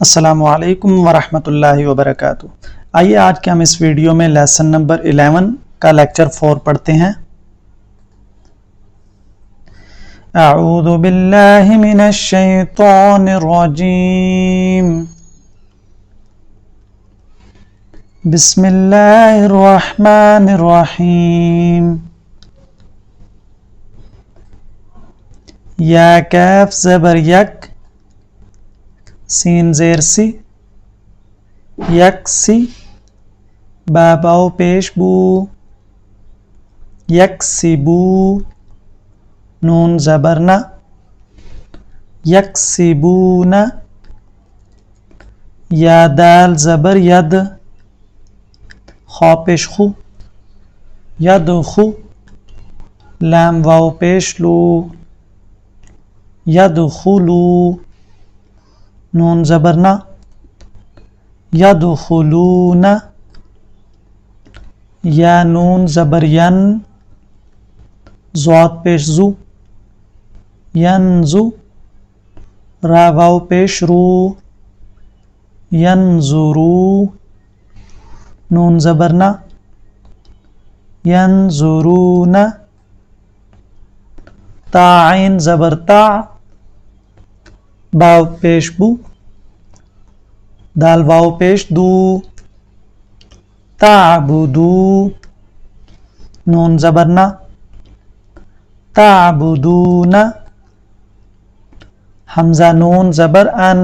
السلام علیکم ورحمۃ اللہ وبرکاتہ۔ آئیے آج کے ہم اس ویڈیو میں لیسن نمبر 11 کا لیکچر 4 پڑھتے ہیں۔ اعوذ باللہ من الشیطان الرجیم، بسم اللہ الرحمن الرحیم۔ یا کیف زبر یک، سین زیر سی، یک سی، با باو پیش بو، یک سی بو، نون زبر نا، یک سی بو نا، یا دال زبر ید، خا پیش خو، ید خو، لام واو پیش لو، ید خلو، نون زبر نا، یدخلون، یا نون زبر ین، ضاد پیش زو، ینزو، را واو پیش رو، ینظرو، نون زبر نا، ینظرون، تا عین زبر تا، باو پیش بو، دال واو پیش دو، تعبدو، نون زبر نا، تعبدون، حمزہ نون زبر ان،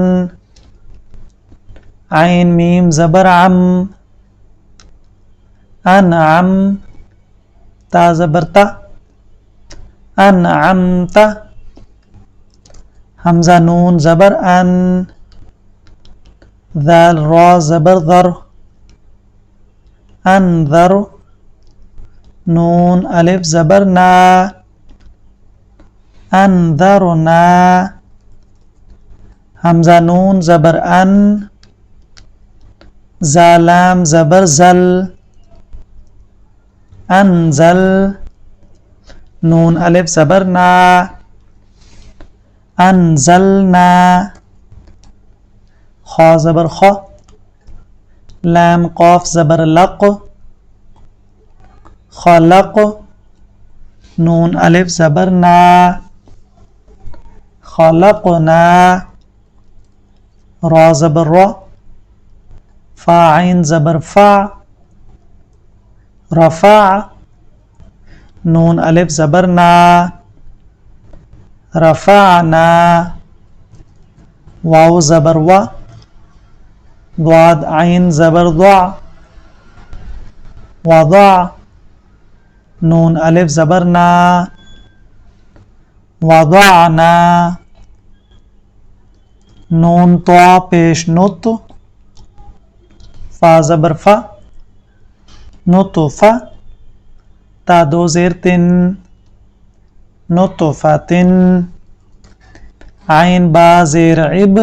عین میم زبر عم، انعم، تا زبر تا، انعمت، حمزہ نون زبر ان، ذال را زبر ذر، انذر، نون الف زبر نا، انذرنا، حمزہ نون زبر ان، زالام زبر زل، انزل، نون الف زبر نا، انزلنا، خا زبر خا، لام قاف زبر لق، خلق، نون الف زبر نا، خلقنا، را زبر را، فا عین زبر فا، رفع، نون الف زبر نا، رفعنا، واو زبر وا، ضاد عین زبر ضع، وضع، نون الف زبر نا، وضعنا، نون طا پیش نط، فا زبر فا، نطفہ، تا دو زیر تن، نطفتن، عین با زیر عب،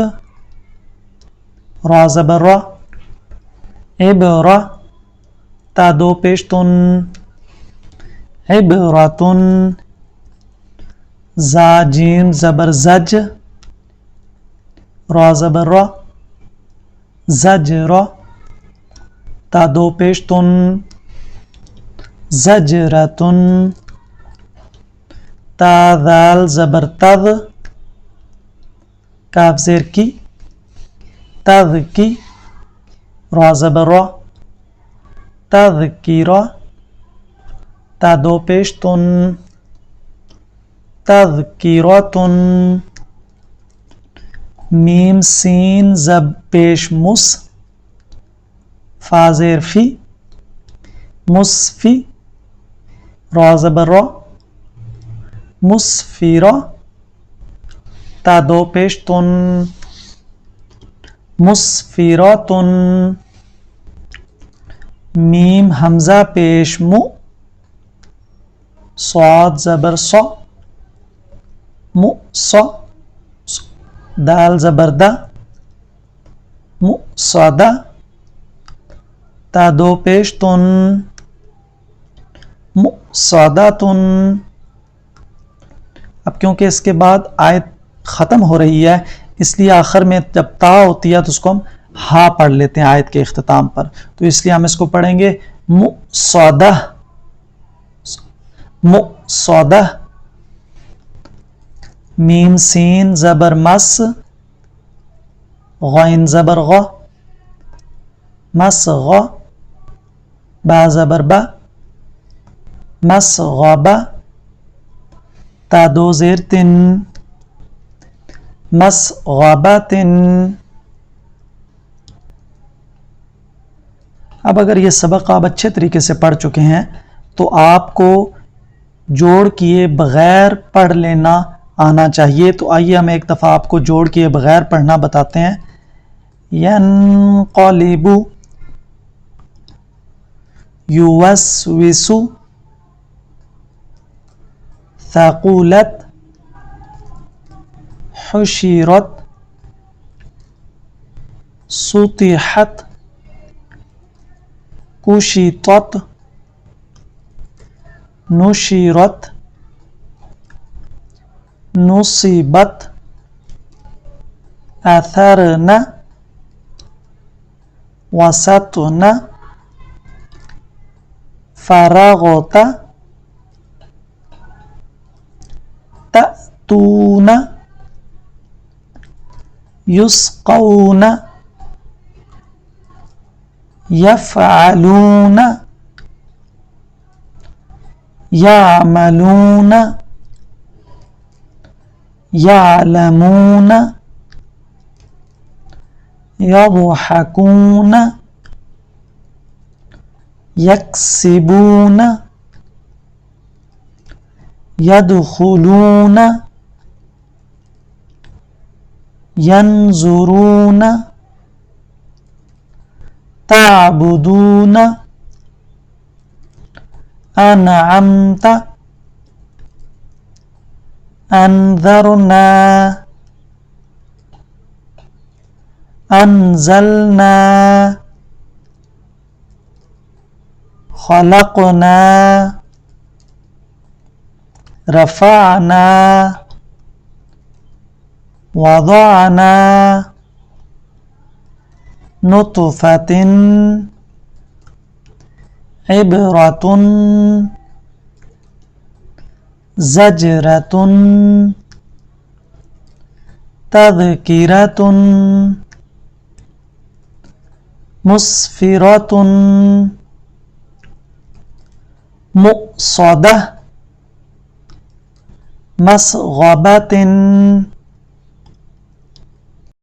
را زبر را، عبرہ، تا دو پیش تن، عبرتن، زا جیم زبر زج، را زبر را، زجرہ، تا دو پیش تن، زجرتن، تا ذال زبر تذ، کاف زیر کی، تذ کی، را زبر را، تذکیرہ، تا دو پیش تن، تذکیرتن، میم سین زب پیش مس، فا زیر فی، مصفی، را زبر را، مصفیرہ، تا دو پیش تن، مصفیرتن، میم حمزہ پیش مو، صاد زبر صا، مؤصا، دال زبر دا، مؤصدہ، تا دو پیش تن، مؤصدتن۔ اب کیونکہ اس کے بعد آیت ختم ہو رہی ہے اس لیے آخر میں جب تا ہوتی ہے تو اس کو ہم ہا پڑھ لیتے ہیں آیت کے اختتام پر. تو اس لیے ہم اس کو پڑھیں گے مؤصدہ، مؤصدہ. میم سین زبر مس، غین زبر غ، مسغ، با زبر با، مسغب، تا دو زیر تن، مسغبتن. اب اگر یہ سبق آپ اچھے طریقے سے پڑھ چکے ہیں تو آپ کو جوڑ کیے بغیر پڑھ لینا آنا چاہیے. تو آئیے ہم ایک دفعہ آپ کو جوڑ کیے بغیر پڑھنا بتاتے ہیں. ینقلب، یوسوس، ثقلت، حشرت، سطحت، کشطت، نشرت، نصبت، اثرن، وسطن، فرغت، تأتون، یسقون، یفعلون، یعملون، یعلمون، یضحکون، یکسبون، یدخلون، ینظرون، تعبدون، انعمت، انذرنا، انزلنا، خلقنا، رفعنا، وضعنا، نطفة، عبرة، زجرة، تذكرة، مسفرة، مؤصدة، مسغبة،